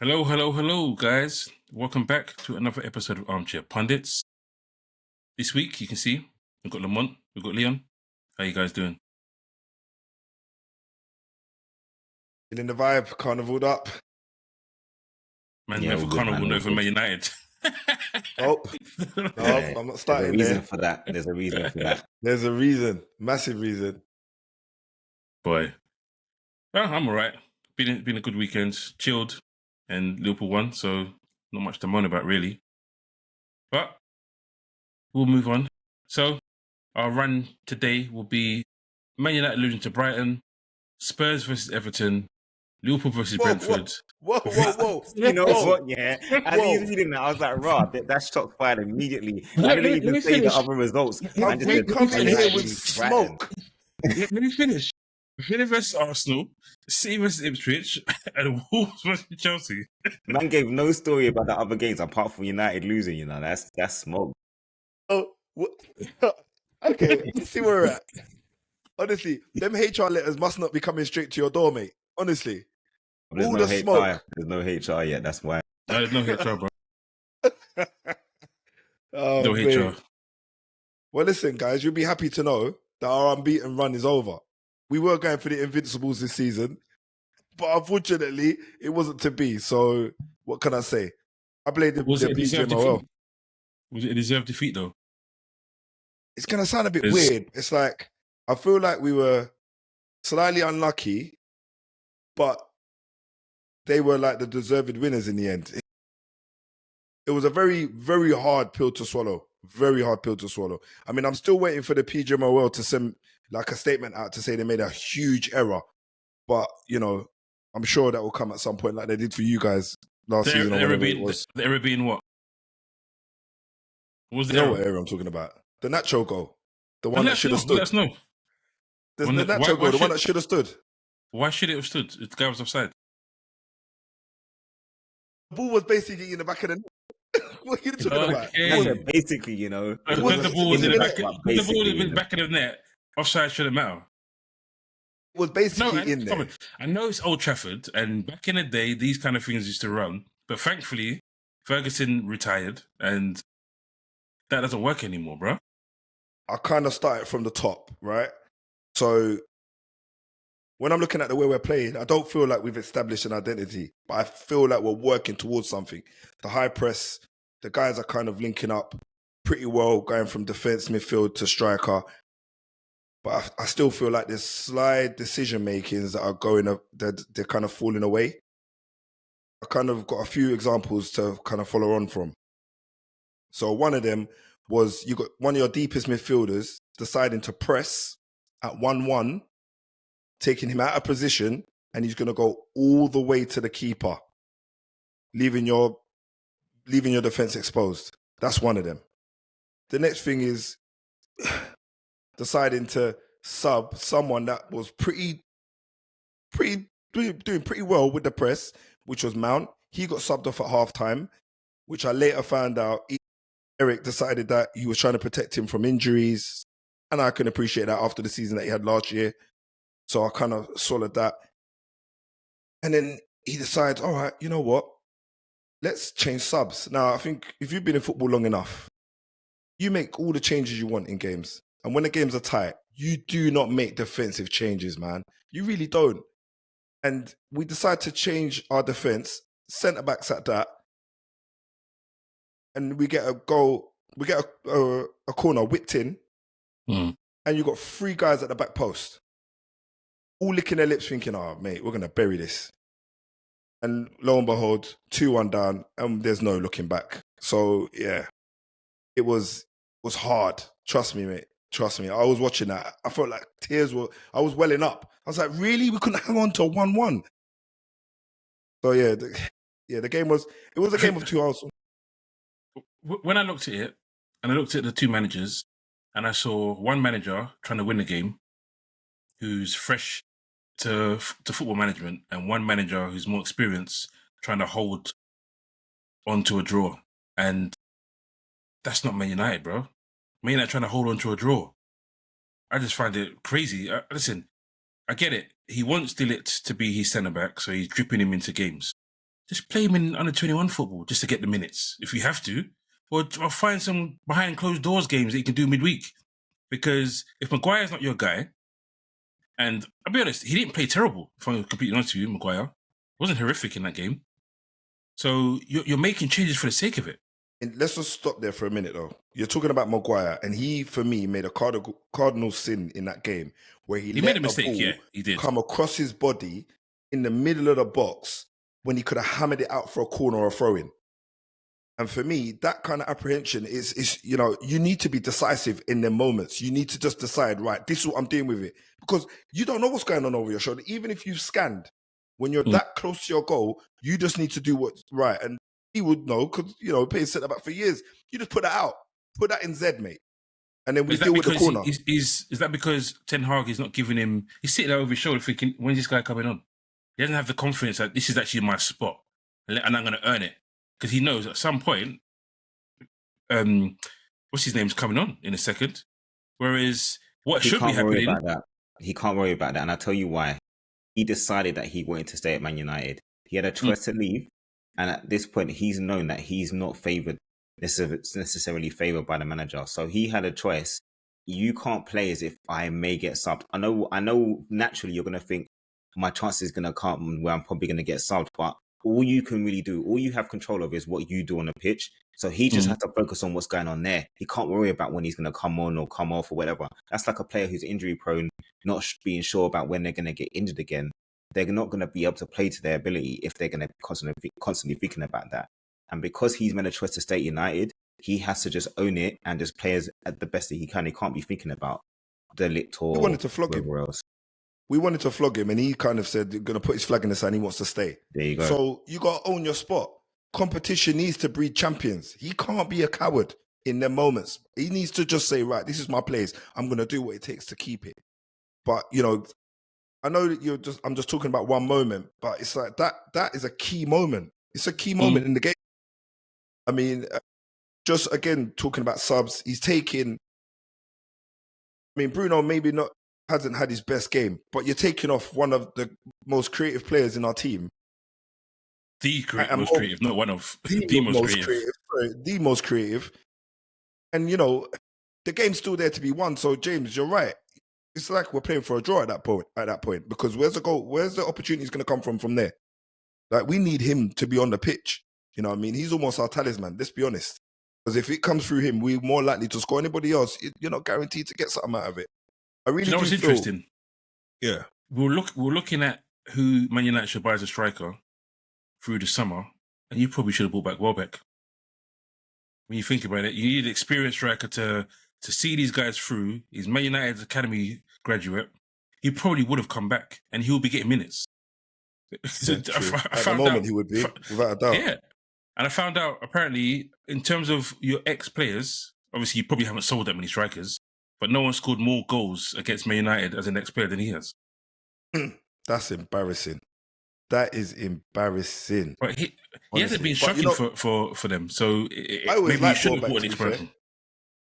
Hello, hello, hello, guys. Welcome back to another episode of Armchair Pundits. This week, you can see, we've got Lamont, we've got Leon. How you guys doing? Feeling the vibe, carnivaled up. Man, Yeah, for all good, Carnival man, all over good. Man United. Oh, no, Yeah, I'm not There's a starting reason there. for that. There's a reason for that. There's a reason, massive reason. Boy. Well, I'm all right. Been a good weekend, chilled, and Liverpool won, so not much to moan about, really. But we'll move on. So, our run today will be Man United losing to Brighton, Spurs versus Everton, Liverpool versus Brentford. Whoa. You know Whoa. what? Yeah, as Whoa. he's reading that, I was like, "Raw, that's shots fired immediately." Wait, I didn't let even me say the finish. other results. Have just we said come Man in here United with lose to Brighton. smoke? Let me finish. Villa versus Arsenal, City versus Ipswich, and Wolves versus Chelsea. Man gave no story about the other games apart from United losing. You know, that's smoke. Oh, okay, let's see where we're at. Honestly, them HR letters must not be coming straight to your door, mate. Honestly. There's All no the HR. smoke. There's no HR yet. That's why. There's no HR, bro. Oh, No mate. HR. Well, listen, guys, you'll be happy to know that our unbeaten run is over. We were going for the Invincibles this season, but unfortunately, it wasn't to be. So, what can I say? I blame the Was it a deserved PGMOL. defeat? Was it a deserved defeat, though? It's going to sound a bit It's- weird. It's like, I feel like we were slightly unlucky, but they were like the deserved winners in the end. It was a very, very hard pill to swallow. Very hard pill to swallow. I mean, I'm still waiting for the PGMOL to send like a statement out to say they made a huge error. But, you know, I'm sure that will come at some point like they did for you guys last season or whatever it was. The error being what? What was the You know error? what error I'm talking about? The Nacho goal. The one that should have Let stood. us know. The When the- Nacho why goal, the should- one that should have stood. Why should it have stood? The guy was offside. The ball was basically in the back of the net. What are you talking about? Okay. I said basically, you know, Because wasn't the ball was in the back. but The ball was basically, in the back of the net. Offside shouldn't matter. It was No, basically in there. I know it's Old Trafford, and back in the day, these kind of things used to run. But thankfully, Ferguson retired, and that doesn't work anymore, bro. I kind of started from the top, right? So when I'm looking at the way we're playing, I don't feel like we've established an identity, but I feel like we're working towards something. The high press, the guys are kind of linking up pretty well, going from defense, midfield to striker. But I still feel like there's slight decision makings that are going up, they're kind of falling away. I kind of got a few examples to kind of follow on from. So one of them was you got one of your deepest midfielders deciding to press at 1-1, taking him out of position, and he's going to go all the way to the keeper, leaving your defense exposed. That's one of them. The next thing is deciding to sub someone that was doing pretty well with the press, which was Mount. He got subbed off at halftime, which I later found out Eric decided that he was trying to protect him from injuries. And I can appreciate that after the season that he had last year. So I kind of swallowed that. And then he decides, all right, you know what? Let's change subs. Now, I think if you've been in football long enough, you make all the changes you want in games. And when the games are tight, you do not make defensive changes, man. You really don't. And we decide to change our defense, centre-backs at that, and we get a goal, we get a corner whipped in, and you got three guys at the back post, all licking their lips thinking, oh, mate, we're going to bury this. And lo and behold, 2-1 down, and there's no looking back. So, yeah, it was hard. Trust me, mate. Trust me. I was watching that. I felt like I was welling up. I was like, really? We couldn't hang on to a 1-1. So, yeah, the game was a game of two halves. When I looked at it, and I looked at the two managers, and I saw one manager trying to win the game, who's fresh to football management, and one manager who's more experienced trying to hold onto a draw. And that's not Man United, bro. Man United trying to hold on to a draw. I just find it crazy. Listen, I get it. He wants De Ligt to be his centre-back, so he's dripping him into games. just play him in under 21 football just to get the minutes if you have to, or find some behind closed doors games that you can do midweek. Because if Maguire's not your guy, and I'll be honest, he didn't play terrible. If I'm completely honest with you, Maguire wasn't horrific in that game. So you're making changes for the sake of it. And let's just stop there for a minute, though. You're talking about Maguire, and he, for me, made a cardinal sin in that game where he let made a mistake. ball Yeah, he did. come across his body in the middle of the box when he could have hammered it out for a corner or a throw-in. And for me, that kind of apprehension is you need to be decisive in them moments. You need to just decide, right, this is what I'm doing with it. Because you don't know what's going on over your shoulder. Even if you've scanned, when you're that close to your goal, you just need to do what's right. And he would know because, playing centre back for years. You just put that out. Put that in Z, mate. And then we deal with the corner. Is that because Ten Hag is not giving him... He's sitting there over his shoulder thinking, when's this guy coming on? He doesn't have the confidence that this is actually my spot and I'm going to earn it. Because he knows at some point, what's his name's coming on in a second. Whereas what should be happening... He can't worry about that. And I'll tell you why. He decided that he wanted to stay at Man United. He had a choice to leave. And at this point, he's known that he's not necessarily favoured by the manager. So he had a choice. You can't play as if I may get subbed. I know naturally you're going to think my chance is going to come where I'm probably going to get subbed. But all you can really do, all you have control of is what you do on the pitch. So he just has to focus on what's going on there. He can't worry about when he's going to come on or come off or whatever. That's like a player who's injury prone, not being sure about when they're going to get injured again. They're not going to be able to play to their ability if they're going to be constantly thinking about that. And because he's made a choice to stay at United, he has to just own it and just play at the best that he can. He can't be thinking about the lit or we wanted to flog him. Else. We wanted to flog him, and he kind of said, "You're going to put his flag in the sand. He wants to stay." There you go. So you got to own your spot. Competition needs to breed champions. He can't be a coward in them moments. He needs to just say, "Right, this is my place. I'm going to do what it takes to keep it." But I know that I'm just talking about one moment, but it's like that is a key moment. It's a key moment in the game. I mean, just again, talking about subs, he's taking, Bruno maybe hasn't had his best game, but you're taking off one of the most creative players in our team. The most creative, not one of. The most creative. The most creative. And, the game's still there to be won. So, James, you're right. It's like we're playing for a draw at that point, because where's the goal? Where's the opportunity going to come from there? Like, we need him to be on the pitch. You know what I mean? He's almost our talisman, let's be honest. Because if it comes through him, we're more likely to score. Anybody else, you're not guaranteed to get something out of it. I really do what's feel... interesting? Yeah. We're looking at who Man United should buy as a striker through the summer, and you probably should have brought back Welbeck. When you think about it, you need an experienced striker to see these guys through. He's Man United's academy graduate. He probably would have come back, and he will be getting minutes. Yeah, at the moment, he would be, without a doubt. Yeah. And I found out, apparently, in terms of your ex-players, obviously you probably haven't sold that many strikers, but no one scored more goals against Man United as an ex-player than he has. That's embarrassing. That is embarrassing. But he hasn't been shocking for them, so maybe you shouldn't have bought an ex-person.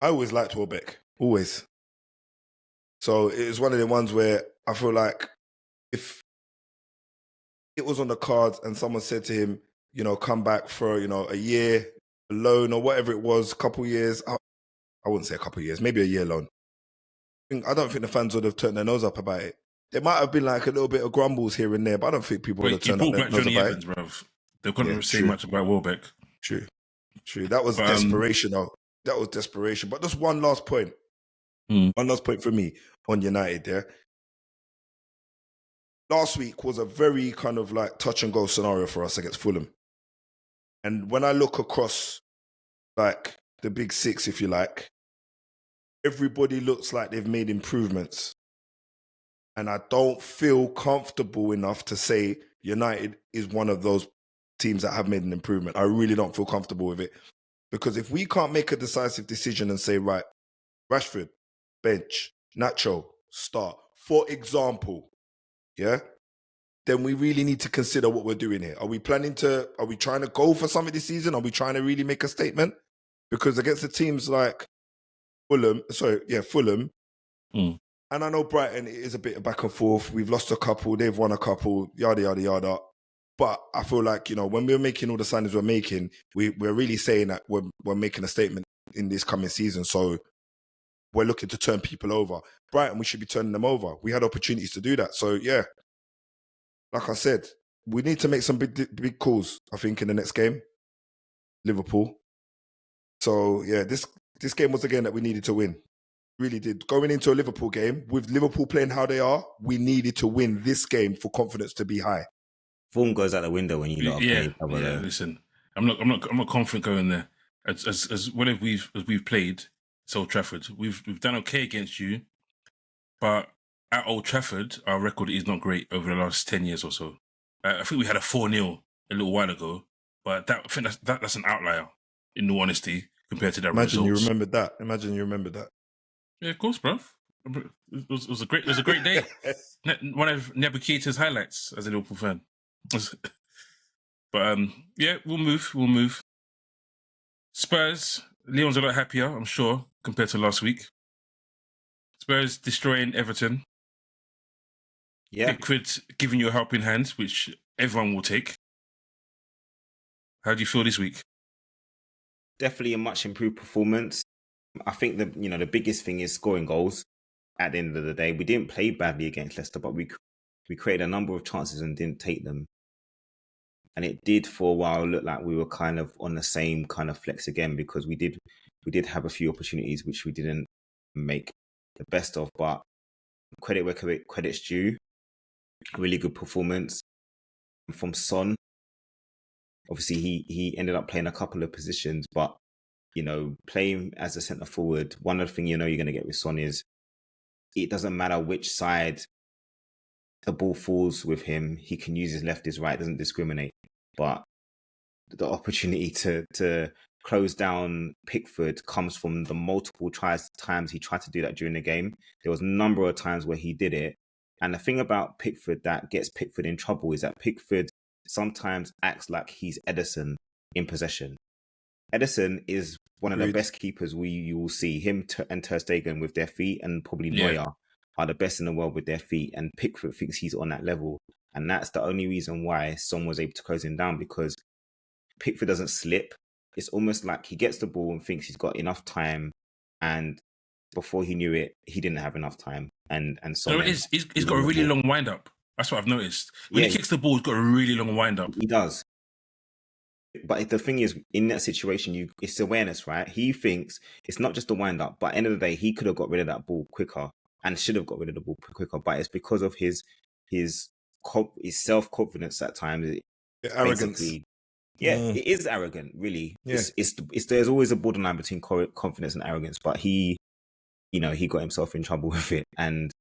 I always liked Welbeck. Always. So it was one of the ones where I feel like if it was on the cards and someone said to him, come back for, a year loan or whatever it was, couple years. I wouldn't say a couple years, maybe a year loan. I don't think the fans would have turned their nose up about it. There might have been like a little bit of grumbles here and there, but I don't think people would have turned up their nose about it. Bruv. They couldn't say much about Welbeck. True. That was desperation, though. That was desperation. But just one last point. One last point for me on United there. Last week was a very kind of like touch and go scenario for us against Fulham. And when I look across like the big six, if you like, everybody looks like they've made improvements. And I don't feel comfortable enough to say United is one of those teams that have made an improvement. I really don't feel comfortable with it. Because if we can't make a decisive decision and say, right, Rashford, bench, Nacho, start, for example, yeah, then we really need to consider what we're doing here. Are we trying to go for something this season? Are we trying to really make a statement? Because against the teams like Fulham, and I know Brighton is a bit of back and forth. We've lost a couple, they've won a couple, yada, yada, yada. But I feel like, when we're making all the signings we're making, we're really saying that we're making a statement in this coming season. So we're looking to turn people over. Brighton, we should be turning them over. We had opportunities to do that. So, yeah, like I said, we need to make some big calls, I think, in the next game. Liverpool. So, yeah, this game was a game that we needed to win. Really did. Going into a Liverpool game, with Liverpool playing how they are, we needed to win this game for confidence to be high. Form goes out the window when you lot are playing. Yeah, listen, I'm not confident going there. As well as we've played at Old Trafford, we've done okay against you, but at Old Trafford, our record is not great over the last 10 years or so. I think we had a 4-0 a little while ago, but I think that's an outlier, in all honesty, compared to that results. Imagine you remembered that. Yeah, of course, bruv. It was a great day. One of Nebuchadnezzar's highlights as a Liverpool fan. But yeah, we'll move. Spurs, Leon's a lot happier, I'm sure, compared to last week. Spurs destroying Everton. Yeah. Pickford giving you a helping hand, which everyone will take. How do you feel this week? Definitely a much improved performance. I think the biggest thing is scoring goals. At the end of the day, we didn't play badly against Leicester, but we created a number of chances and didn't take them. And it did for a while look like we were kind of on the same kind of flex again, because we did have a few opportunities which we didn't make the best of. But credit where credit's due. Really good performance from Son. Obviously, he ended up playing a couple of positions, but playing as a centre forward, one of the things you're going to get with Son is it doesn't matter which side the ball falls with him. He can use his left, his right, doesn't discriminate. But the opportunity to close down Pickford comes from the multiple times he tried to do that during the game. There was a number of times where he did it. And the thing about Pickford that gets Pickford in trouble is that Pickford sometimes acts like he's Ederson in possession. Ederson is one of the best keepers you will see. Him and Ter Stegen with their feet, and probably Neuer are the best in the world with their feet. And Pickford thinks he's on that level. And that's the only reason why Son was able to close him down, because Pickford doesn't slip. It's almost like he gets the ball and thinks he's got enough time, and before he knew it, he didn't have enough time. And so he's got a really long wind up. That's what I've noticed. When he kicks the ball, he's got a really long wind up. He does. But the thing is, in that situation, it's awareness, right? He thinks it's not just a wind up, but at the end of the day, he could have got rid of that ball quicker and should have got rid of the ball quicker. But it's because of his self-confidence at times. Arrogance. Yeah, it is arrogant, really. Yeah. There's always a borderline between confidence and arrogance, but he got himself in trouble with it, and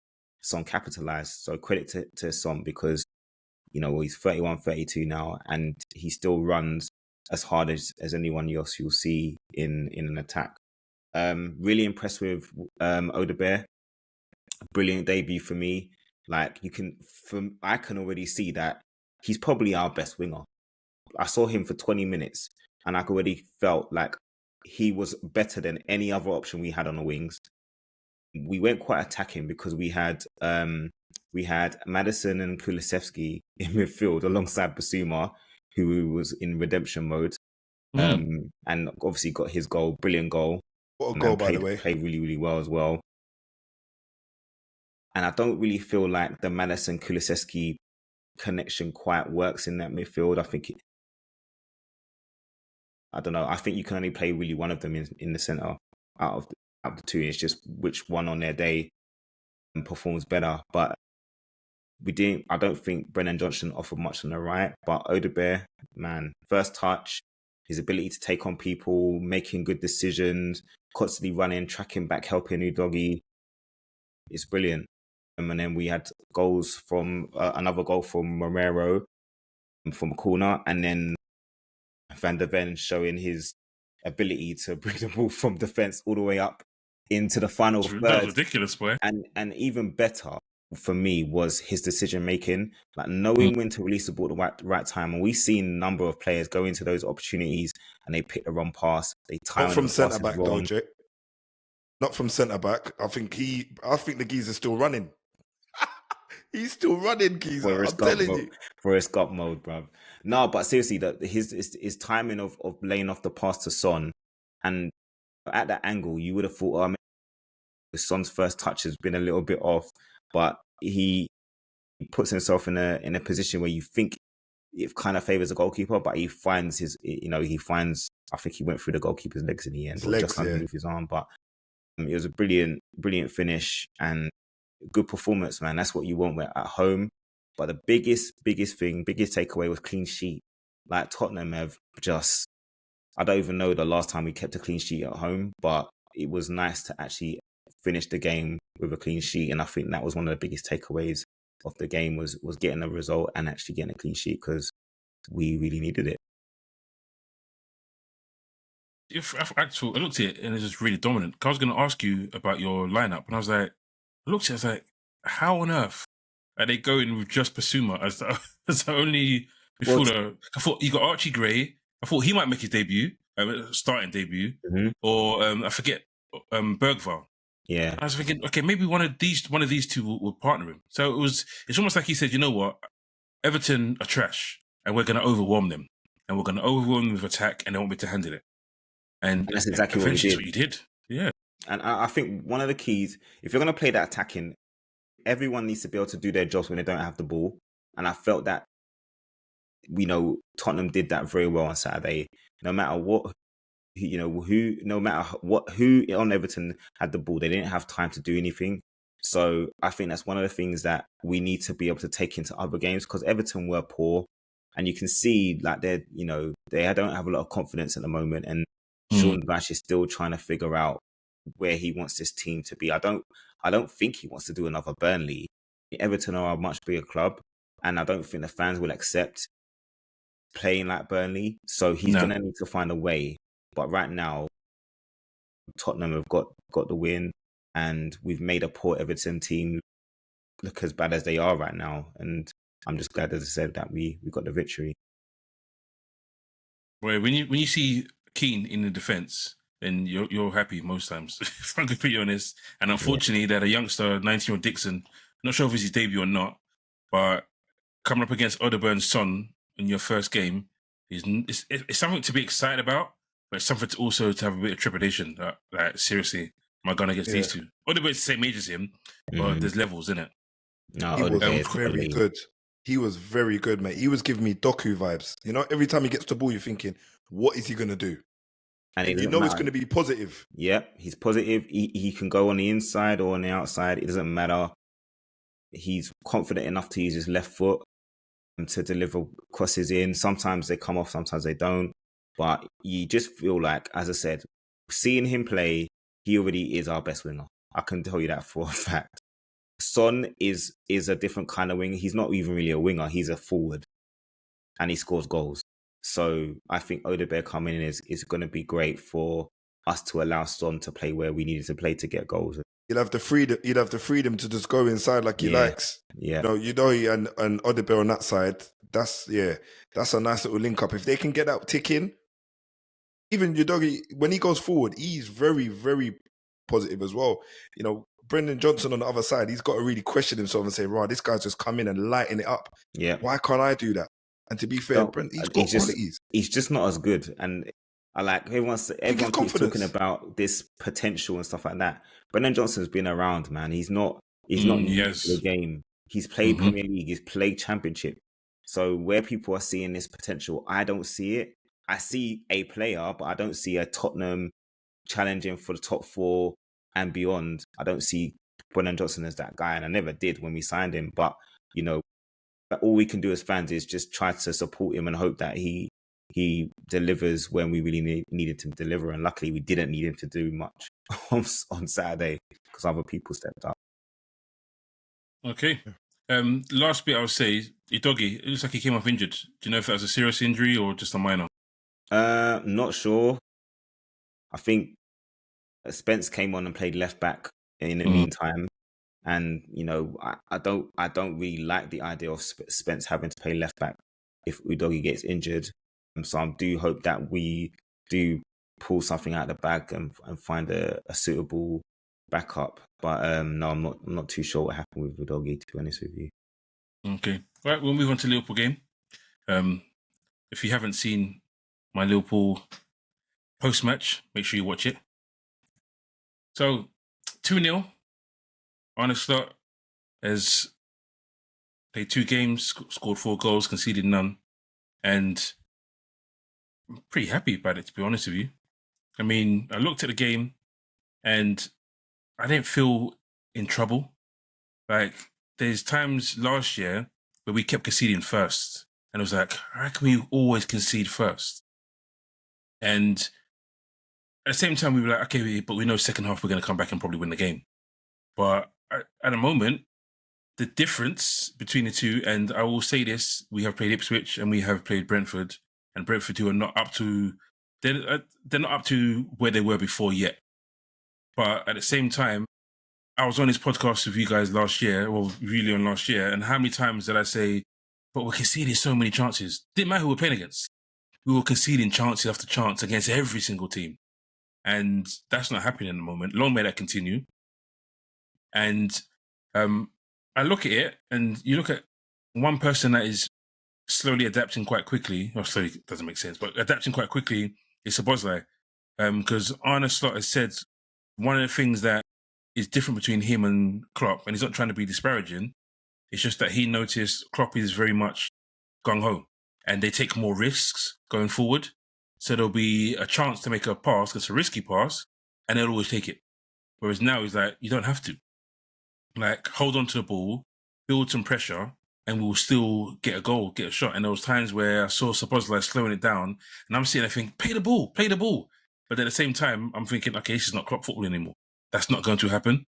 Son capitalized. So credit to Son, because he's 31, 32 now, and he still runs as hard as anyone else you'll see in an attack. Really impressed with Odebear. Brilliant debut for me. Like I can already see that he's probably our best winger. I saw him for 20 minutes and I already felt like he was better than any other option we had on the wings. We went quite attacking because we had Maddison and Kulusevski in midfield alongside Basuma, who was in redemption mode. And obviously got his goal, brilliant goal. What a goal, by the way. Played really, really well as well. And I don't really feel like the Maddison-Kulusevski connection quite works in that midfield. I don't know. I think you can only play really one of them in the centre out of the two. It's just which one on their day performs better. But I don't think Brennan Johnson offered much on the right. But Odebear, man, first touch, his ability to take on people, making good decisions, constantly running, tracking back, helping Udogie, it's brilliant. And then we had goals from another goal from Romero from a corner, and then Van der Ven showing his ability to bring the ball from defence all the way up into the final third. That was ridiculous, boy. And even better for me was his decision making, like knowing when to release the ball at the right time. And we've seen a number of players go into those opportunities and they pick the wrong pass. They time not from centre back though, Jake. Not from centre back. I think the geezer's still running. He's still running, Geezer. I'm Forrest Gump telling mode, you. Forrest Gump mode, bruv. No, but seriously, that his timing of laying off the pass to Son, and at that angle, you would have thought, oh, maybe Son's first touch has been a little bit off, but he puts himself in a position where you think it kind of favors the goalkeeper, but he finds I think he went through the goalkeeper's legs in the end, His or just legs, yeah. underneath his arm. But it was a brilliant finish and good performance, man. That's what you want at home. But the biggest takeaway was clean sheet. Like Tottenham have just, I don't even know the last time we kept a clean sheet at home, but it was nice to actually finish the game with a clean sheet. And I think that was one of the biggest takeaways of the game was getting a result and actually getting a clean sheet, because we really needed it. I looked at it and it's just really dominant. I was going to ask you about your lineup, and I was like, how on earth are they going with just Basuma as the only midfielder? I thought you got Archie Gray. I thought he might make his debut, starting debut, or I forget, Bergvall. Yeah, I was thinking, okay, maybe one of these two will partner him. So it's almost like he said, you know what, Everton are trash, and we're going to overwhelm them, and we're going to overwhelm them with attack, and they won't be able to handle it. And that's exactly what you did. Yeah. And I think one of the keys, if you're going to play that attacking, everyone needs to be able to do their jobs when they don't have the ball. And I felt that, Tottenham did that very well on Saturday. No matter what, who on Everton had the ball, they didn't have time to do anything. So I think that's one of the things that we need to be able to take into other games, because Everton were poor, and you can see like they don't have a lot of confidence at the moment, and Sean Dyche is still trying to figure out where he wants this team to be. I don't think he wants to do another Burnley. Everton are a much bigger club, and I don't think the fans will accept playing like Burnley. So he's going to need to find a way. But right now, Tottenham have got the win, and we've made a poor Everton team look as bad as they are right now. And I'm just glad, as I said, that we got the victory. Well, when you see Keane in the defence, then you're happy most times, if I'm completely honest. And unfortunately, that a youngster, 19-year-old Dixon, not sure if it's his debut or not, but coming up against Oderburn's son in your first game, it's something to be excited about, but it's something to also to have a bit of trepidation. Like, seriously, am I going against these two? Oderburn's the same age as him, but there's levels in it. No, he was very good. He was very good, mate. He was giving me Doku vibes. Every time he gets the ball, you're thinking, what is he going to do? And it's going to be positive. Yep, he's positive. He can go on the inside or on the outside. It doesn't matter. He's confident enough to use his left foot to deliver crosses in. Sometimes they come off, sometimes they don't. But you just feel like, as I said, seeing him play, he already is our best winger. I can tell you that for a fact. Son is a different kind of winger. He's not even really a winger. He's a forward, and he scores goals. So I think Odegaard coming in is going to be great for us to allow Son to play where we needed to play to get goals. He'd have the freedom to just go inside like he likes. Yeah. And Odegaard on that side, that's a nice little link up. If they can get that tick in, even Udogie, when he goes forward, he's very, very positive as well. Brendan Johnson on the other side, he's got to really question himself and say, right, this guy's just come in and lighting it up. Yeah. Why can't I do that? And to be fair, he's got qualities. He's just not as good. And I like everyone keeps talking about this potential and stuff like that. Brendan Johnson's been around, man. He's not new to the game. He's played Premier League, he's played Championship. So where people are seeing this potential, I don't see it. I see a player, but I don't see a Tottenham challenging for the top 4 and beyond. I don't see Brendan Johnson as that guy, and I never did when we signed him. But all we can do as fans is just try to support him and hope that he delivers when we really needed to deliver. And luckily, we didn't need him to do much on Saturday because other people stepped up. Okay. Last bit I would say, Udogie, it looks like he came off injured. Do you know if that was a serious injury or just a minor? Not sure. I think Spence came on and played left back in the meantime. And, I don't really like the idea of Spence having to play left back if Udogie gets injured. So I do hope that we do pull something out of the bag and find a suitable backup. But no, I'm not too sure what happened with Udogie, to be honest with you. Okay. Right, we'll move on to Liverpool game. If you haven't seen my Liverpool post-match, make sure you watch it. So, 2-0. Arne Slot has played 2 games, scored 4 goals, conceded none. And I'm pretty happy about it, to be honest with you. I mean, I looked at the game and I didn't feel in trouble. Like, there's times last year where we kept conceding first. And it was like, how can we always concede first? And at the same time, we were like, okay, but we know second half we're going to come back and probably win the game. But at the moment, the difference between the two, and I will say this, we have played Ipswich and we have played Brentford, and Brentford who are not up to, they're not up to where they were before yet. But at the same time, I was on this podcast with you guys last year, well, really on last year, and how many times did I say, but we're conceding so many chances. Didn't matter who we're playing against. We were conceding chances after chance against every single team. And that's not happening at the moment. Long may that continue. And I look at it, and you look at one person that is slowly adapting quite quickly. Well, slowly doesn't make sense, but adapting quite quickly is Szoboszlai. Because Arne Slot has said one of the things that is different between him and Klopp, and he's not trying to be disparaging, it's just that he noticed Klopp is very much gung-ho, and they take more risks going forward. So there'll be a chance to make a pass, it's a risky pass, and they'll always take it. Whereas now he's like, you don't have to. Like, hold on to the ball, build some pressure, and we'll still get a goal, get a shot. And there was times where I saw Szoboszlai slowing it down, and I'm sitting there thinking, play the ball. But at the same time, I'm thinking, okay, this is not Klopp football anymore. That's not going to happen.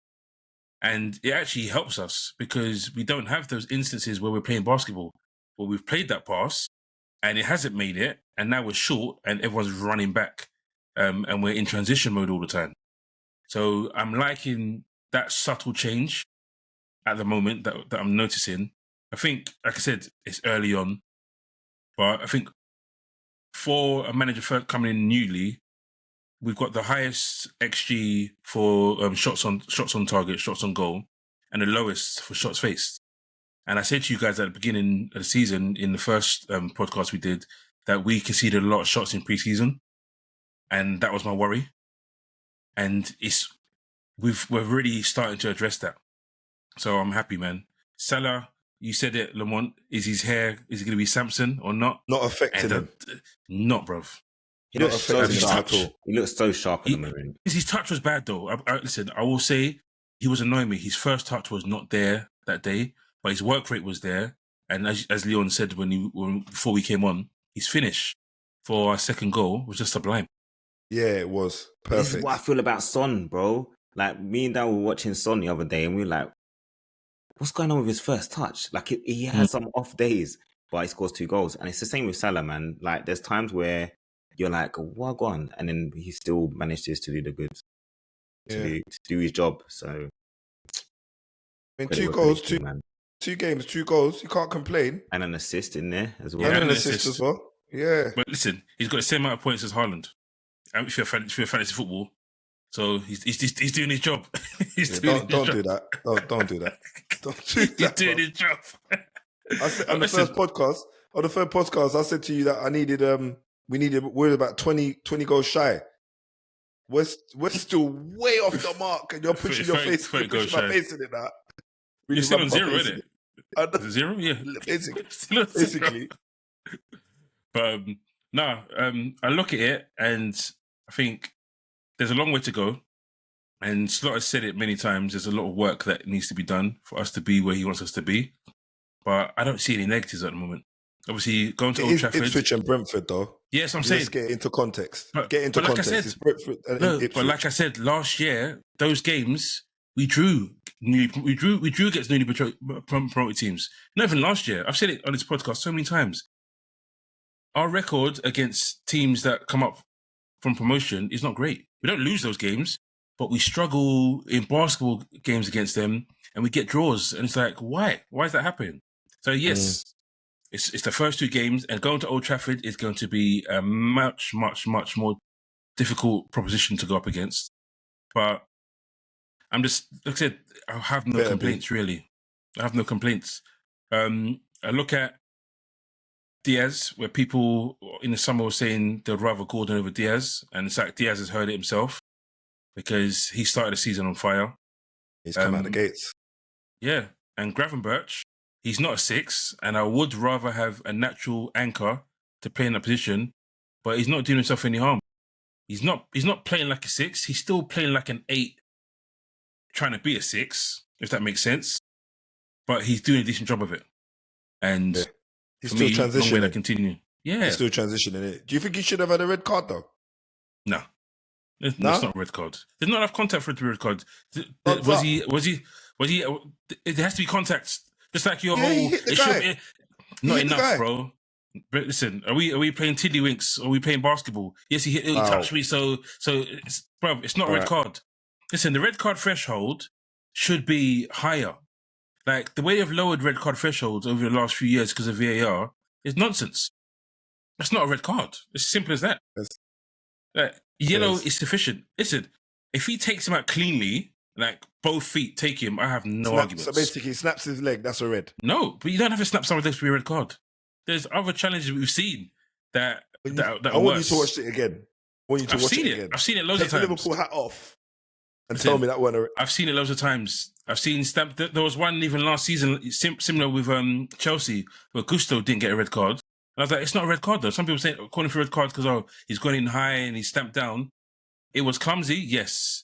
And it actually helps us because we don't have those instances where we're playing basketball, where we've played that pass, and it hasn't made it, and now we're short, and everyone's running back, and we're in transition mode all the time. So I'm liking that subtle change at the moment that I'm noticing. I think, like I said, it's early on, but I think for a manager first coming in newly, we've got the highest XG for shots on target, shots on goal, and the lowest for shots faced. And I said to you guys at the beginning of the season, in the first podcast we did, that we conceded a lot of shots in pre-season, and that was my worry. And we're really starting to address that. So I'm happy, man. Salah, you said it, Lamont. Is he going to be Samson or not? Not affecting him. Not, bruv. He looks so sharp. at all. He looks so sharp at the moment. His touch was bad, though. Listen, I will say he was annoying me. His first touch was not there that day, but his work rate was there. And as Leon said before we came on, his finish for our second goal was just sublime. Yeah, it was perfect. This is what I feel about Son, bro. Like, me and Dan were watching Son the other day, and we were like, what's going on with his first touch? Like, he has some off days, but he scores 2 goals. And it's the same with Salah, man. Like, there's times where you're like, what on? And then he still manages to do the goods, to do his job. So, I mean, 2 goals, two games, 2 goals. You can't complain. And an assist in there as well. Yeah, and an assist as well. Yeah. But listen, he's got the same amount of points as Haaland. If you're fantasy football, so he's doing his job. Don't do that. Don't do that. Don't do that. He's doing his job. I said, on the first podcast, I said to you that we're about 20 goals shy. We're still way off the mark, and you're pushing your face. You're pushing my face in it now. You're still on 0, isn't it? 0, yeah. Basically. But I look at it and I think there's a long way to go. And Slot has said it many times. There's a lot of work that needs to be done for us to be where he wants us to be. But I don't see any negatives at the moment. Obviously, going to Old Trafford. Ipswich and Brentford, though. Yes, I'm saying. Let's get into context. But like I said, it's Brentford and Ipswich. But like I said, last year, those games, we drew against newly promoted teams. Not even last year. I've said it on this podcast so many times. Our record against teams that come up from promotion is not great. We don't lose those games, but we struggle in basketball games against them, and we get draws. And it's like, why? Why is that happening? So yes, it's the first 2 games, and going to Old Trafford is going to be a much, much, much more difficult proposition to go up against. But I'm just, like I said, I have no complaints, really. I have no complaints. I look at Diaz, where people in the summer were saying they'd rather Gordon over Diaz, and it's like Diaz has heard it himself because he started the season on fire. He's come out the gates. Yeah, and Gravenberch, he's not a 6, and I would rather have a natural anchor to play in that position, but he's not doing himself any harm. He's not playing like a 6. He's still playing like an 8, trying to be a 6, if that makes sense. But he's doing a decent job of it, and he's for still me, transitioning. long way to continue. Yeah, he's still transitioning it. Do you think he should have had a red card though? No. It's not a red card. There's not enough contact for it to be a red card. Was he? It has to be contact. Just like your whole. Not enough, bro. But listen, are we playing tiddlywinks? Or are we playing basketball? Yes, he touched me. So it's not a red card. Listen, the red card threshold should be higher. Like the way they've lowered red card thresholds over the last few years because of VAR is nonsense. That's not a red card. It's as simple as that. Yellow is sufficient. Listen, if he takes him out cleanly, like both feet take him, I have no arguments. So basically, he snaps his leg. That's a red. No, but you don't have to snap someone's leg to be a red card. There's other challenges we've seen that I want you to watch it again. I've seen it loads of times. Take the Liverpool hat off and tell me that one. I've seen it loads of times. I've seen there was one even last season similar with Chelsea where Gusto didn't get a red card. And I was like, it's not a red card though. Some people say calling for a red card because he's going in high and he's stamped down. It was clumsy, yes,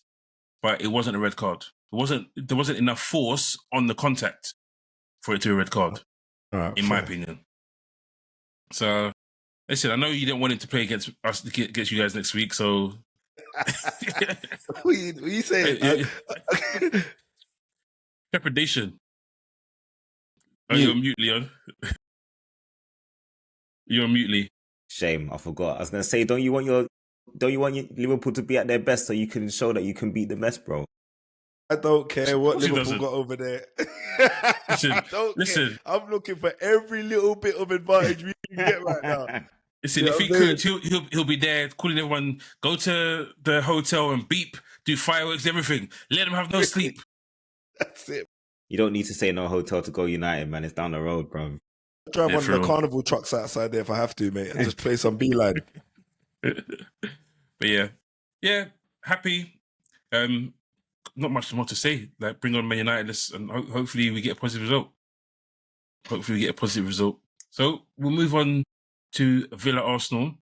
but it wasn't a red card. There wasn't enough force on the contact for it to be a red card, in my opinion. So, listen, I know you didn't want him to play against us, against you guys next week, so. What you saying? Trepidation. Are you on mute, Leon? You're on mute, Lee. Shame, I forgot. I was gonna say, don't you want your Liverpool to be at their best so you can show that you can beat the best, bro? I don't care what Liverpool got over there. I don't care. I'm looking for every little bit of advantage we can get right now. Listen, if he could, he'll be there calling everyone, go to the hotel and beep, do fireworks, everything. Let them have no sleep. That's it. You don't need to say no hotel to go United, man. It's down the road, bro. I'll drive one of the carnival trucks outside there if I have to, mate, and just play some beeline. But yeah, happy. Not much more to say. Like, bring on Man United, and hopefully we get a positive result. So we'll move on to Villa Arsenal,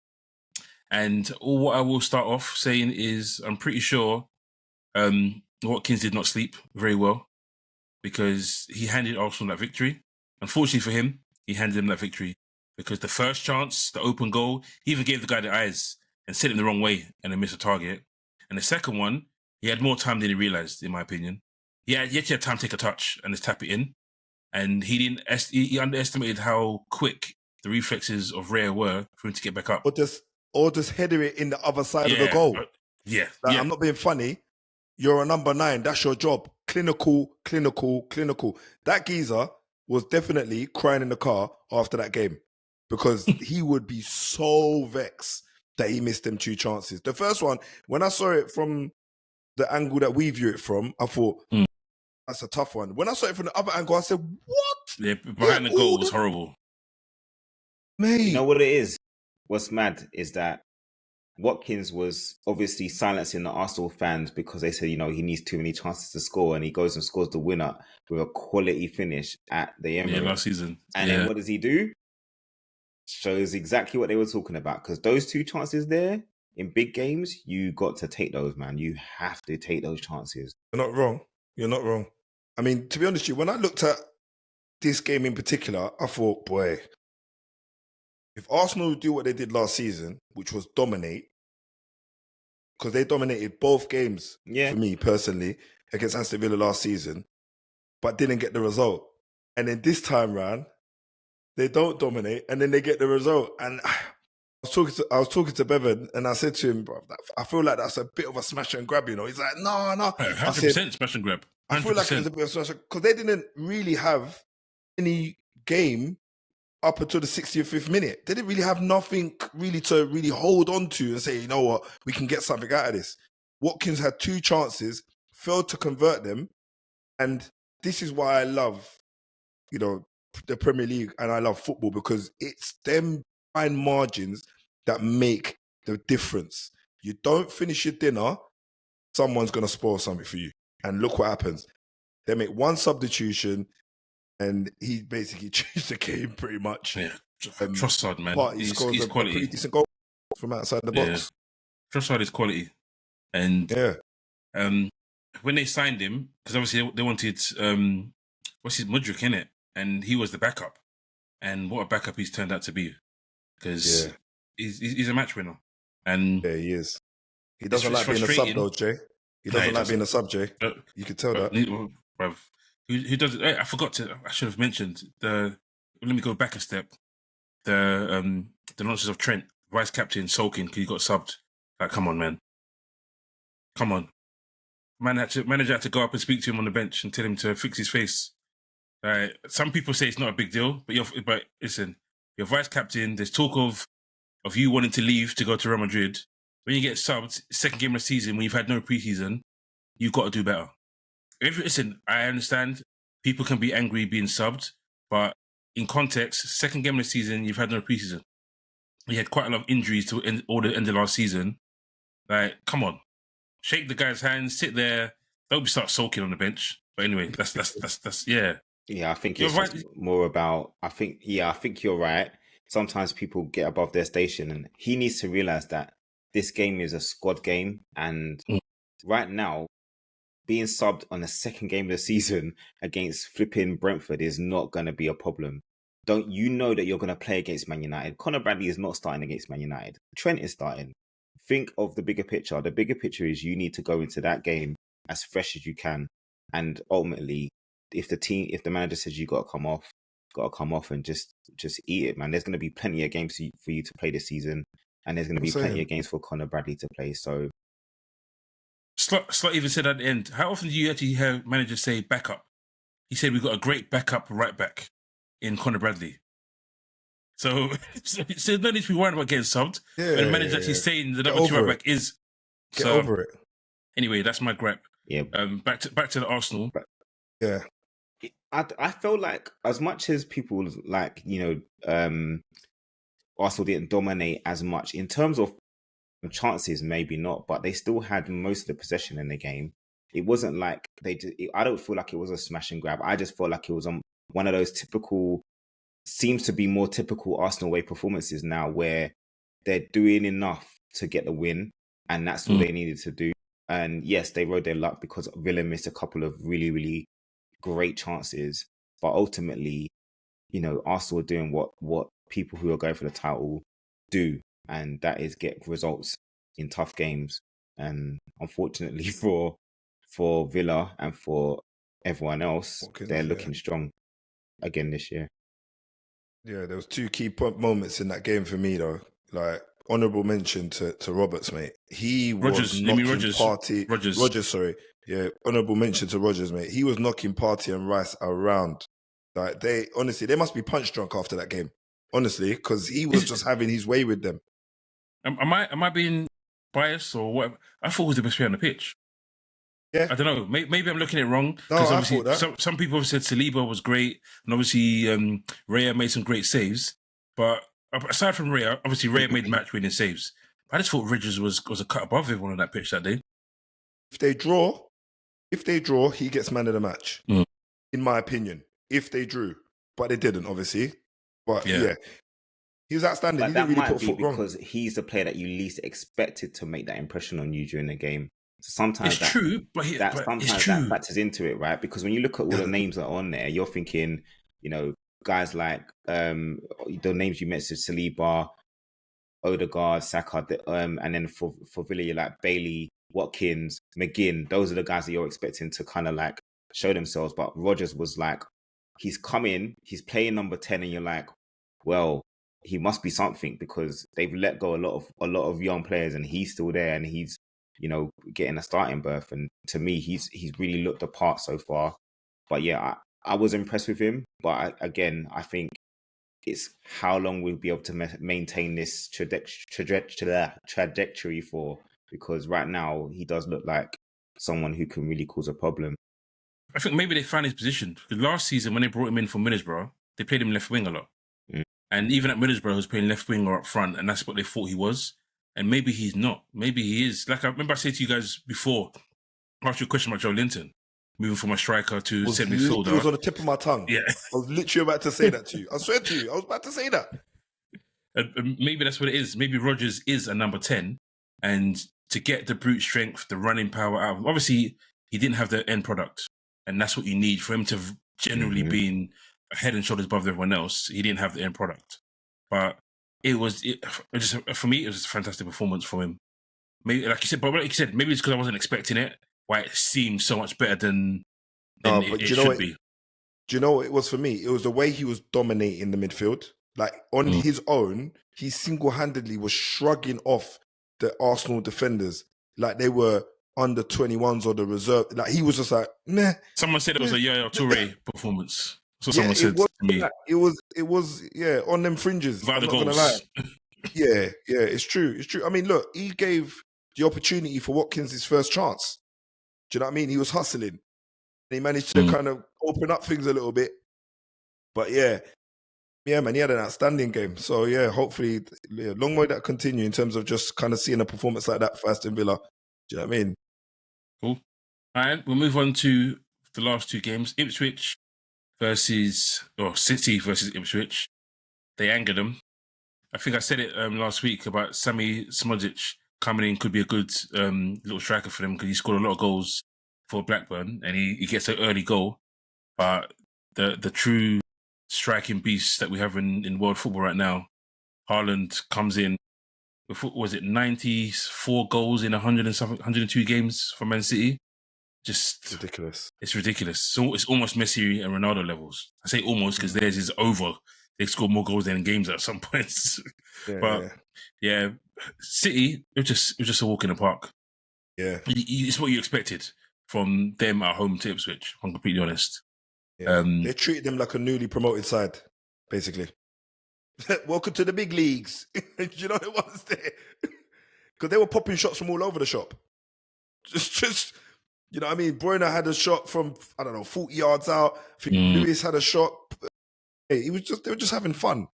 and what I will start off saying is I'm pretty sure Watkins did not sleep very well because he handed Arsenal that victory. Unfortunately for him, he handed him that victory because the first chance, the open goal, he even gave the guy the eyes and sent him the wrong way and then missed a target. And the second one, he had more time than he realised, in my opinion. He actually had time to take a touch and just tap it in. And he underestimated how quick the reflexes of Raya were for him to get back up. Or just header it in the other side of the goal. I'm not being funny. You're a number 9. That's your job. Clinical. That geezer was definitely crying in the car after that game because he would be so vexed that he missed them 2 chances. The first one, when I saw it from the angle that we view it from, I thought, that's a tough one. When I saw it from the other angle, I said, what? Yeah, behind the goal was horrible. Mate. You know what it is? What's mad is that Watkins was obviously silencing the Arsenal fans because they said, he needs too many chances to score, and he goes and scores the winner with a quality finish at the Emirates. Yeah, last season. And then what does he do? Shows exactly what they were talking about, because those 2 chances there in big games, you got to take those, man. You have to take those chances. You're not wrong. I mean, to be honest with you, when I looked at this game in particular, I thought, boy, if Arsenal do what they did last season, which was dominate, because they dominated both games for me personally against Aston Villa last season, but didn't get the result. And then this time round, they don't dominate, and then they get the result. And I was talking to Bevan, and I said to him, bro, I feel like that's a bit of a smash and grab, He's like, no. 100% smash and grab. 100%. I feel like it was a bit of a smash because they didn't really have any game up until the 65th minute. They didn't really have nothing really to really hold on to and say, you know what, we can get something out of this. Watkins had 2 chances failed to convert them. And this is why I love, the Premier League, and I love football, because it's them fine margins that make the difference. You don't finish your dinner, someone's going to spoil something for you. And look what happens. They make one substitution, and he basically changed the game pretty much. Yeah, Trossard, man, But he scores he's a quality. pretty decent goal from outside the box. Trossard is quality. And Yeah. when they signed him, because obviously they wanted what's his Mudryk in it, and he was the backup. And what a backup he's turned out to be, because he's a match winner. And yeah, he is. He doesn't like it's being a sub, though, Jay. He doesn't like being a sub, Jay. You could tell that. Bruv, who does it? I forgot to. I should have mentioned the. Let me go back a step. The nonsense of Trent, vice captain, sulking because he got subbed. Like, come on, man. Come on. Manager had to go up and speak to him on the bench and tell him to fix his face. Some people say it's not a big deal, but listen, you're vice captain. There's talk of you wanting to leave to go to Real Madrid. When you get subbed, second game of the season, when you've had no preseason, you've got to do better. Listen, I understand people can be angry being subbed, but in context, second game of the season, you've had no preseason. You had quite a lot of injuries to end of last season. Like, come on, shake the guy's hand, sit there. Don't start sulking on the bench. But anyway, that's yeah. Yeah, I think it's right. More about. I think you're right. Sometimes people get above their station, and he needs to realize that this game is a squad game, and right now, being subbed on the second game of the season against flipping Brentford is not going to be a problem. Don't you know that you're going to play against Man United? Conor Bradley is not starting against Man United. Trent is starting. Think of the bigger picture. The bigger picture is you need to go into that game as fresh as you can. And ultimately, if the manager says you got to come off and just eat it, man. There's going to be plenty of games for you to play this season. And there's going to be plenty of games for Conor Bradley to play. So, Slot even said at the end, how often do you actually hear managers say backup? He said we've got a great backup right back in Conor Bradley. So there's no need to be worried about getting subbed. Yeah, and the manager's actually saying the number 2 right back is. Get over it. Anyway, that's my gripe. Yeah. Back to the Arsenal. Yeah. I feel like as much as people like, Arsenal didn't dominate as much in terms of chances, maybe not, but they still had most of the possession in the game. It wasn't like I don't feel like it was a smash and grab. I just felt like it was one of those seems to be more typical Arsenal way performances now, where they're doing enough to get the win, and that's all they needed to do. And yes, they rode their luck because Villa missed a couple of really, really great chances, but ultimately, Arsenal are doing what people who are going for the title do, and that is get results in tough games. And unfortunately for Villa and for everyone else, they're looking strong again this year. Yeah, there was 2 key moments in that game for me, though. Like, honourable mention to Roberts, mate. He was knocking Rodgers, sorry. Yeah, honourable mention to Rodgers, mate. He was knocking Partey and Rice around. Like, they must be punch drunk after that game. Honestly, because he was just having his way with them. Am I being biased or what? I thought he was the best player on the pitch. Yeah, I don't know. Maybe I'm looking at it wrong. Because obviously, some people have said Saliba was great, and obviously Raya made some great saves. But aside from Raya, obviously Raya made match-winning saves. I just thought Rodgers was a cut above everyone on that pitch that day. If they draw, he gets man of the match. In my opinion, if they drew, but they didn't, obviously. But yeah. He was outstanding. But he that didn't really might put be foot because wrong. he's the player that you least expected to make that impression on you during the game. So sometimes it's true, but that factors into it, right? Because when you look at all the names that are on there, you're thinking, guys like the names you mentioned, Saliba, Odegaard, Saka, and then for Villa, you're like Bailey, Watkins, McGinn. Those are the guys that you're expecting to kind of like show themselves. But Rodgers was like, he's coming, he's playing number 10, and you're like, well, he must be something because they've let go a lot of young players, and he's still there, and he's getting a starting berth. And to me, he's really looked the part so far. But yeah, I was impressed with him. But I think it's how long we'll be able to maintain this trajectory for, because right now he does look like someone who can really cause a problem. I think maybe they found his position. Because last season, when they brought him in from Middlesbrough, they played him left wing a lot. And even at Middlesbrough, he was playing left wing or up front, and that's what they thought he was. And maybe he's not. Maybe he is. Like I remember I said to you guys before, I asked you a question about Joe Linton, moving from a striker to centre midfielder. It was on the tip of my tongue. Yeah. I was literally about to say that to you. I swear to you, I was about to say that. And maybe that's what it is. Maybe Rodgers is a number 10, and to get the brute strength, the running power out of him, obviously he didn't have the end product, and that's what you need for him to generally be head and shoulders above everyone else. He didn't have the end product, but for me, it was a fantastic performance from him. Maybe, like you said, maybe it's because I wasn't expecting it. Why it seemed so much better than it should be. Do you know what it was for me? It was the way he was dominating the midfield. Like on his own, he single-handedly was shrugging off the Arsenal defenders like they were under 21s or the reserve. Like he was just like, meh. Someone said it was a Yaya Toure performance. So someone said to me. It was on them fringes. Without I'm the not goals. gonna lie. Yeah, it's true. I mean, look, he gave the opportunity for Watkins his first chance. Do you know what I mean? He was hustling. And he managed to kind of open up things a little bit. But yeah, man, he had an outstanding game. So yeah, hopefully, long way that continue in terms of just kind of seeing a performance like that for Aston Villa. Do you know what I mean? Cool. All right, we'll move on to the last two games. City versus Ipswich. They angered them. I think I said it last week about Sami Smodzic coming in could be a good little striker for them because he scored a lot of goals for Blackburn and he gets an early goal. But the true striking beast that we have in world football right now, Haaland comes in with, was it 94 goals in 102 games for Man City? Just ridiculous. It's ridiculous. So it's almost Messi and Ronaldo levels. I say almost because theirs is over. They scored more goals than in games at some points. Yeah, City, it was just a walk in the park. Yeah. It's what you expected from them at home to Ipswich, if I'm completely honest. Yeah. They treated them like a newly promoted side, basically. Welcome to the big leagues. Do you know what it was there? Because they were popping shots from all over the shop. Just you know what I mean? Bruyne had a shot from, 40 yards out. I think Lewis had a shot. Hey, they were just having fun.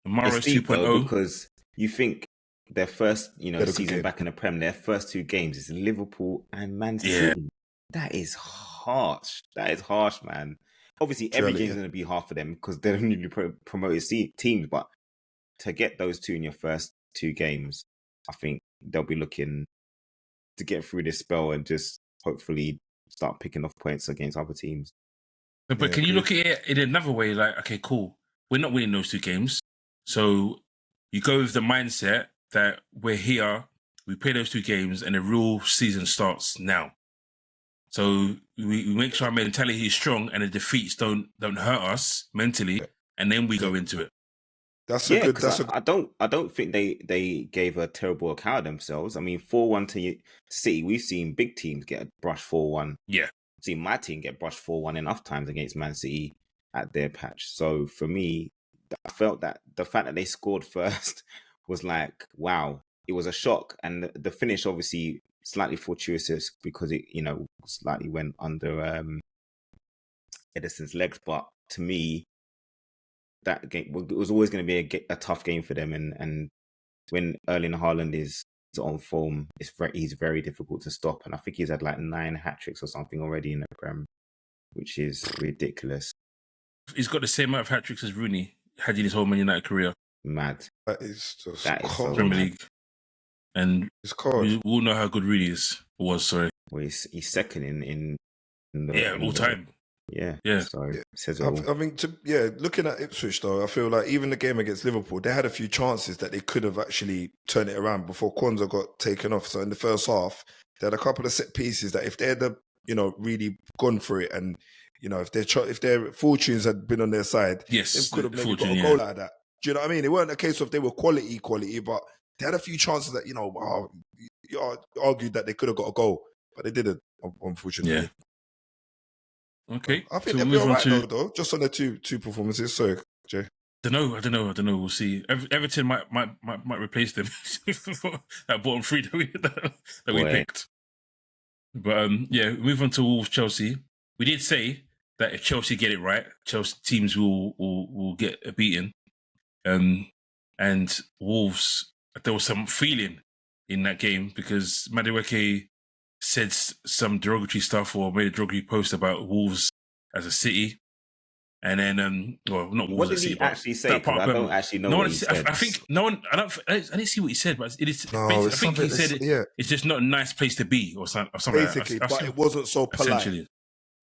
Mahrez 2.0. Because you think their first, season game back in the Prem, their first two games is Liverpool and Man City. Yeah. That is harsh. That is harsh, man. Obviously, every game's going to be hard for them because they're newly promoted teams. But to get those two in your first two games, I think they'll be looking to get through this spell and just hopefully start picking off points against other teams. But can you look at it in another way? Like, okay, cool. We're not winning those two games. So you go with the mindset that we're here, we play those two games, and the real season starts now. So we make sure our mentality is strong and the defeats don't hurt us mentally, and then we go into it. I don't think they gave a terrible account of themselves. I mean, 4-1 to City, we've seen big teams get brushed 4-1. Yeah. I've seen my team get brushed 4-1 enough times against Man City at their patch. So for me, I felt that the fact that they scored first was like, wow, it was a shock. And the finish obviously slightly fortuitous because it, slightly went under Edison's legs. But to me, that game it was always going to be a tough game for them. And when Erling Haaland is on form, he's very difficult to stop. And I think he's had like 9 hat-tricks or something already in the Prem, which is ridiculous. He's got the same amount of hat-tricks as Rooney had in his whole Man United career. Mad. That is just cold. Premier League. And it's cold. We all know how good Rooney was. Sorry. Well, he's second in all time. Yeah. So it says I mean, looking at Ipswich though, I feel like even the game against Liverpool, they had a few chances that they could have actually turned it around before Kwanzaa got taken off. So in the first half, they had a couple of set pieces that if they had really gone for it, and if their fortunes had been on their side, they could have maybe got a goal out of that. Do you know what I mean? It weren't a case of they were quality, but they had a few chances that you argued that they could have got a goal, but they didn't, unfortunately. Yeah. Okay. I think they'll be all right though, just on the two performances. Sorry, Jay. I don't know. We'll see. Everton might replace them for that bottom three that we picked. But yeah, move on to Wolves Chelsea. We did say that if Chelsea get it right, Chelsea teams will get a beating. And Wolves, there was some feeling in that game because Madueke said some derogatory stuff or made a derogatory post about Wolves as a city. And then, well, not Wolves What as a did city, he but actually say? that Because part I of don't Birmingham. actually know No what one. he said. I think no one. I didn't see what he said, but it is. No, I it's think he something. said Yeah, it's just not a nice place to be, or something. Like basically, that. I but see, it wasn't so polite. essentially, It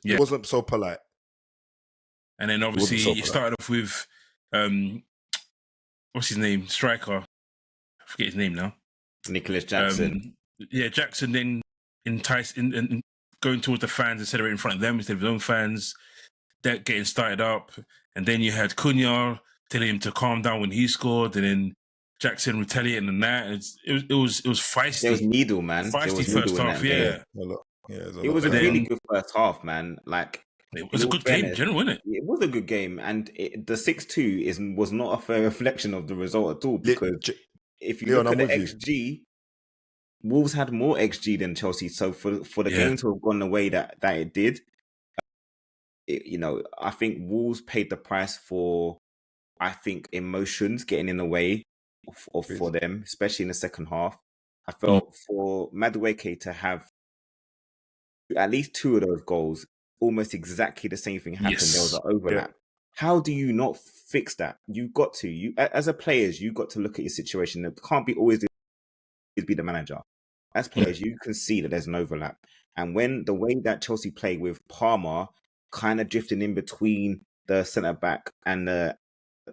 yeah. wasn't so polite. And then It obviously wasn't so you polite. started off with what's his name, striker. I forget his name now. Nicholas Jackson. Yeah, Jackson then enticed in going towards the fans instead of in front of them instead of his own fans. That getting started up, and then you had Cunha telling him to calm down when he scored, and then Jackson retaliating on that. It was feisty. There was needle, man. There Feisty was first needle in half, that game. yeah. It was a But really then good first half, man. Like, it in was a all good game in fairness, general, wasn't it? it was a good game, and the 6-2 was not a fair reflection of the result at all. Because if you Leon, look at I'm the with you. XG, Wolves had more XG than Chelsea. So for the game to have gone the way that it did, I think Wolves paid the price for, I think, emotions getting in the way for them, especially in the second half. I felt for Madueke to have at least two of those goals, almost exactly the same thing happened. Yes. There was an overlap. Yeah. How do you not fix that? You've got to. You as a players, you've got to look at your situation. It can't be always be the manager. As players, you can see that there's an overlap. And when the way that Chelsea played with Palmer kind of drifting in between the centre back and the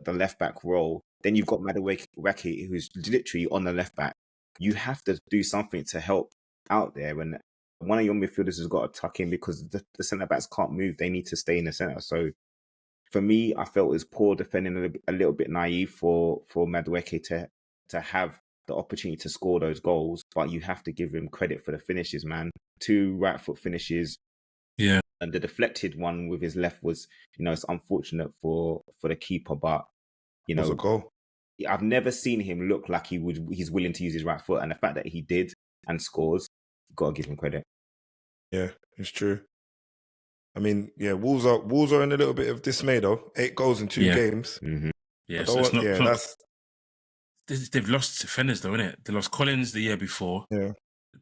left back role, then you've got Madueke who's literally on the left back. You have to do something to help out there. When one of your midfielders has got to tuck in because the centre backs can't move, they need to stay in the centre. So for me, I felt it was poor defending, a little bit naive for Madueke to have the opportunity to score those goals, but you have to give him credit for the finishes, man. 2 right foot finishes. Yeah. And the deflected one with his left was, it's unfortunate for the keeper, but It was a goal. I've never seen him look like he's willing to use his right foot, and the fact that he did and scores, gotta give him credit. Yeah, it's true. I mean, yeah, Wolves are in a little bit of dismay though. 8 goals in 2 games. Mm-hmm. Yeah, they've lost defenders though, innit? They lost Collins the year before. Yeah.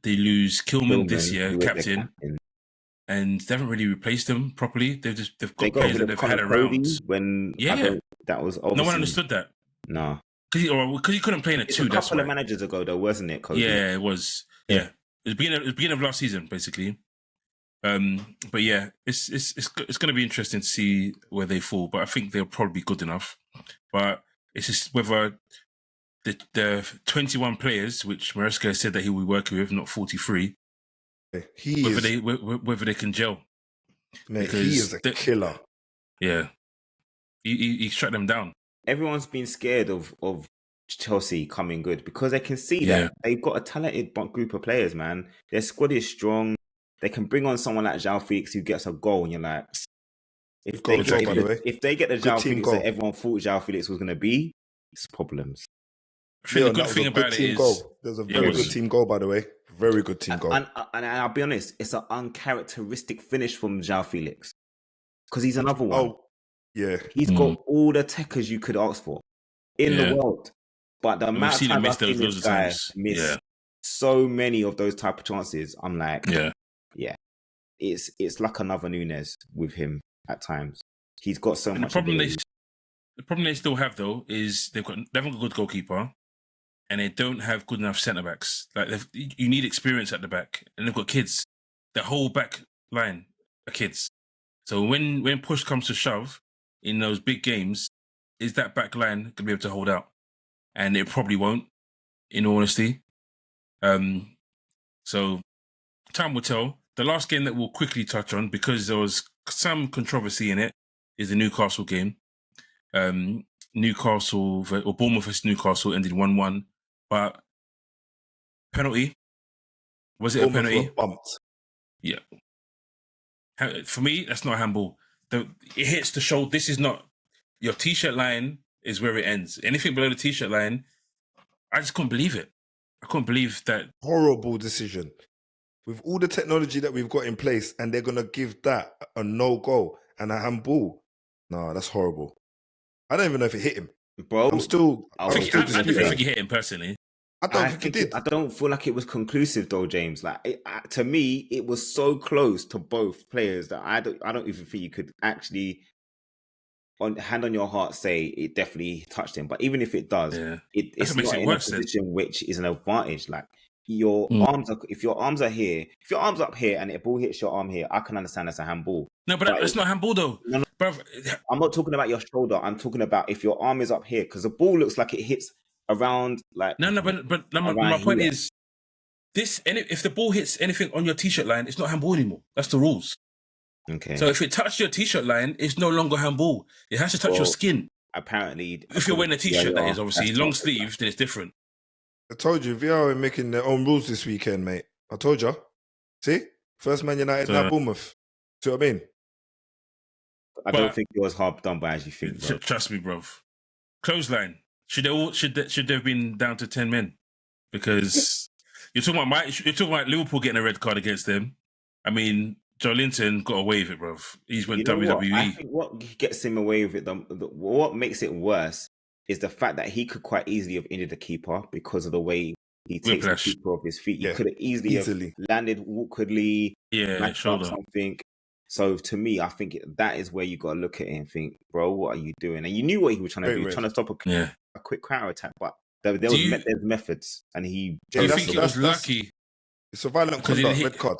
They lose Kilman this year, captain. And they haven't really replaced them properly. They've got players that they've had around. That was obviously, no one understood that. No, because he couldn't play in a 2. A couple of managers ago, though, wasn't it, Cody? Yeah, it was. Yeah, it was beginning of last season, basically. But yeah, it's going to be interesting to see where they fall. But I think they'll probably be good enough. But it's just whether the 21 players, which Maresca said that he will be working with, not 43. Whether they can gel. Mate, he is a killer. Yeah, he shut them down. Everyone's been scared of Chelsea coming good because they can see that they've got a talented group of players, man. Their squad is strong. They can bring on someone like João Felix who gets a goal, and you're like, if they get the João Felix that everyone thought João Felix was going to be, it's problems. The good thing about it is there's a very good team goal, by the way. Very good team goal. And I'll be honest, it's an uncharacteristic finish from João Felix because he's another one. Oh, yeah. He's got all the techers you could ask for in the world. But the amount of times I've seen this guy miss so many of those type of chances, I'm like, it's like another Nunes with him at times. He's got so much. The problem they still have though is they haven't got a good goalkeeper, and they don't have good enough centre backs. Like you need experience at the back, and they've got kids. The whole back line are kids. So when push comes to shove in those big games, is that back line going to be able to hold out? And it probably won't, in all honesty. So time will tell. The last game that we'll quickly touch on, because there was some controversy in it, is the Newcastle game. Bournemouth vs Newcastle ended 1-1, but penalty. Was it Bournemouth a penalty? Bumped. Yeah. For me, that's not a handball. It hits the shoulder. This is not your t-shirt line. Is where it ends. Anything below the t-shirt line, I just couldn't believe it. I couldn't believe that. Horrible decision. with all the technology that we've got in place, and they're gonna give that a no-go and a handball. No, that's horrible. I don't even know if it hit him. Bro, I'm still I I was still definitely disputing. think he hit him personally. I don't think it did. I don't feel like it was conclusive though, James. Like to me, it was so close to both players that I don't even think you could actually, on hand on your heart, say it definitely touched him. But even if it does, Yeah. it's what makes not it in a worse then. position which is an advantage. Like your arms are, if your arms are here, if your arms up here and a ball hits your arm here, I can understand that's a handball. No, but that's not handball though. No, no. Bruv, I'm not talking about your shoulder. I'm talking about if your arm is up here, because the ball looks like it hits around like no, but my around point here. is this: if the ball hits anything on your t-shirt line, it's not handball anymore. That's the rules. Okay. So if it touched your t-shirt line, it's no longer handball. It has to touch your skin. Apparently, If you're wearing a t-shirt, that is VAR, obviously that's long not- sleeve, then it's different. I told you, VR are making their own rules this weekend, mate. I told you. See? First Man United, now Bournemouth. See what I mean? I don't think it was hard done by as you think, bro. Trust me, bruv. Clothesline. Should they have been down to 10 men? Because you're talking about Liverpool getting a red card against them. I mean, Joe Linton got away with it, bruv. He's went WWE. What? I think what gets him away with it, what makes it worse is the fact that he could quite easily have injured the keeper because of the way he takes the keeper off his feet. He could have easily have landed awkwardly, shoulder something. So to me, I think that is where you got to look at it and think, bro, what are you doing? And you knew what he was trying to do. He was trying to stop a quick counter attack, but there's methods, and he. Do you think it was lucky? It's a violent conduct, red card.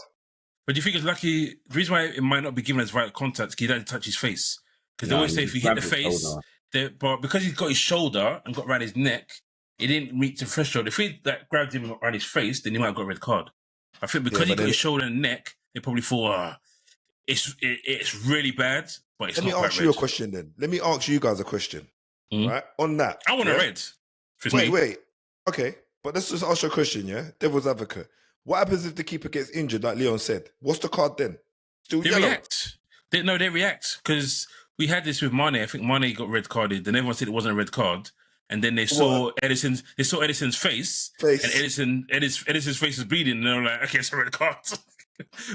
But do you think it's lucky? The reason why it might not be given as violent contact is he didn't touch his face. Because they always say if you hit the face, but because he's got his shoulder and got around his neck, it didn't reach the threshold. If he grabbed him around his face, then he might have got a red card. I think because he got his shoulder and neck, they probably thought, it's really bad, but it's not quite red. Let me ask you a question then. Let me ask you guys a question. Right? On that. I want a red. Wait. Okay. But let's just ask you a question, yeah? Devil's advocate. What happens if the keeper gets injured, like Leon said? What's the card then? Still they yellow? React. They react. Because we had this with Mane. I think Mane got red carded. Then everyone said it wasn't a red card. And then they saw Edison's face. And Edison's face was bleeding. And they were like, okay, it's a red card.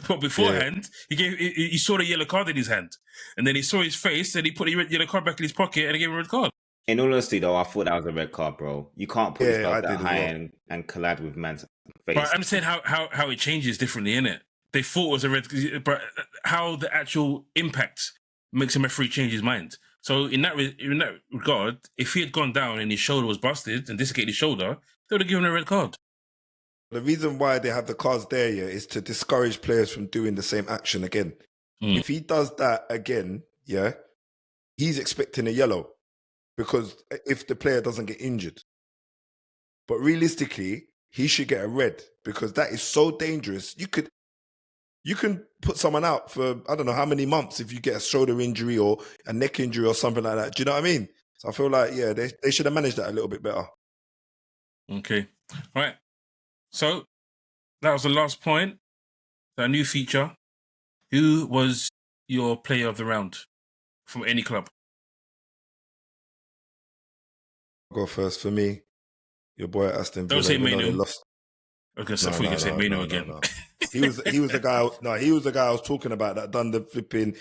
But beforehand, he saw the yellow card in his hand. And then he saw his face and he put the yellow card back in his pocket and he gave him a red card. In all honesty, though, I thought that was a red card, bro. You can't put yourself that high and collide with man's face. But I'm saying how it changes differently, innit? They thought it was a red, but how the actual impact makes a referee change his mind. So in that regard, if he had gone down and his shoulder was busted and dislocated his shoulder, they would have given him a red card. The reason why they have the cards there, is to discourage players from doing the same action again. If he does that again, he's expecting a yellow. Because if the player doesn't get injured. But realistically, he should get a red because that is so dangerous. You can put someone out for, I don't know how many months if you get a shoulder injury or a neck injury or something like that. Do you know what I mean? So I feel like, they should have managed that a little bit better. Okay. All right. So that was the last point. Our new feature. Who was your player of the round from any club? Go first for me. Your boy Aston Villa. Don't say Mainu. Lost. Okay, so I thought you could say Mainu again. No. He was the guy. No, he was the guy I was talking about that done the flipping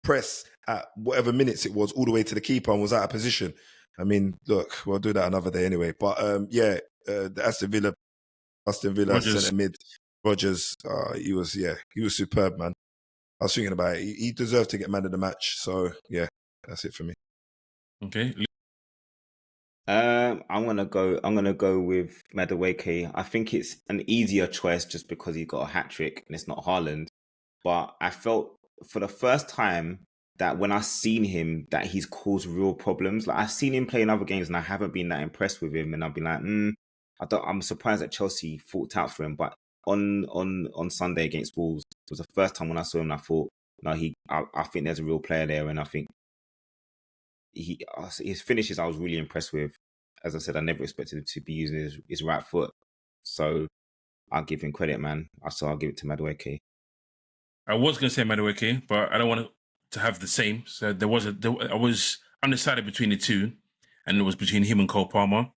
press at whatever minutes it was, all the way to the keeper and was out of position. I mean, look, we'll do that another day anyway. But the Aston Villa centre mid Rodgers. He was superb, man. I was thinking about it. He deserved to get man of the match. So yeah, that's it for me. Okay. I'm gonna go with Madueke. I think it's an easier choice just because he got a hat trick and it's not Haaland. But I felt for the first time that when I seen him, that he's caused real problems. Like I've seen him play in other games and I haven't been that impressed with him. And I've been like, I'm surprised that Chelsea fought out for him. But on Sunday against Wolves, it was the first time when I saw him. And I thought, no, I think there's a real player there, and I think his finishes I was really impressed with. As I said, I never expected him to be using his right foot. So I'll give him credit, man. I'll give it to Madueke. I was going to say Madueke, but I don't want to have the same. So I was undecided between the two, and it was between him and Cole Palmer.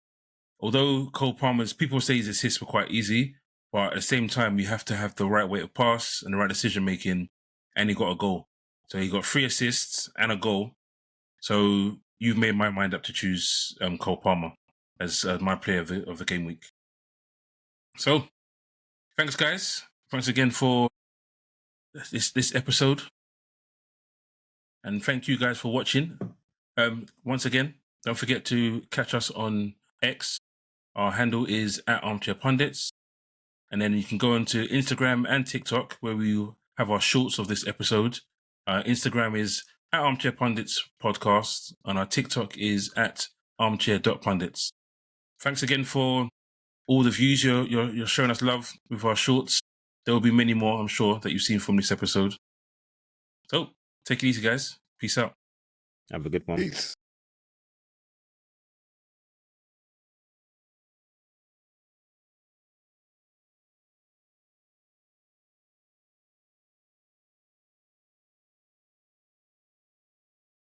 Although Cole Palmer's, people say his assists were quite easy, but at the same time, you have to have the right way of pass and the right decision making, and he got a goal. So he got 3 assists and a goal. So you've made my mind up to choose Cole Palmer as my player of the game week. So thanks, guys. Thanks again for this episode, and thank you guys for watching. Once again, don't forget to catch us on X. Our handle is @ArmchairPundits. And then you can go onto Instagram and TikTok, where we have our shorts of this episode. Instagram is @ArmchairPundits Podcast, and our TikTok is @armchair.pundits. Thanks again for all the views you're showing us love with our shorts. There will be many more, I'm sure, that you've seen from this episode. So take it easy, guys. Peace out. Have a good one. Peace.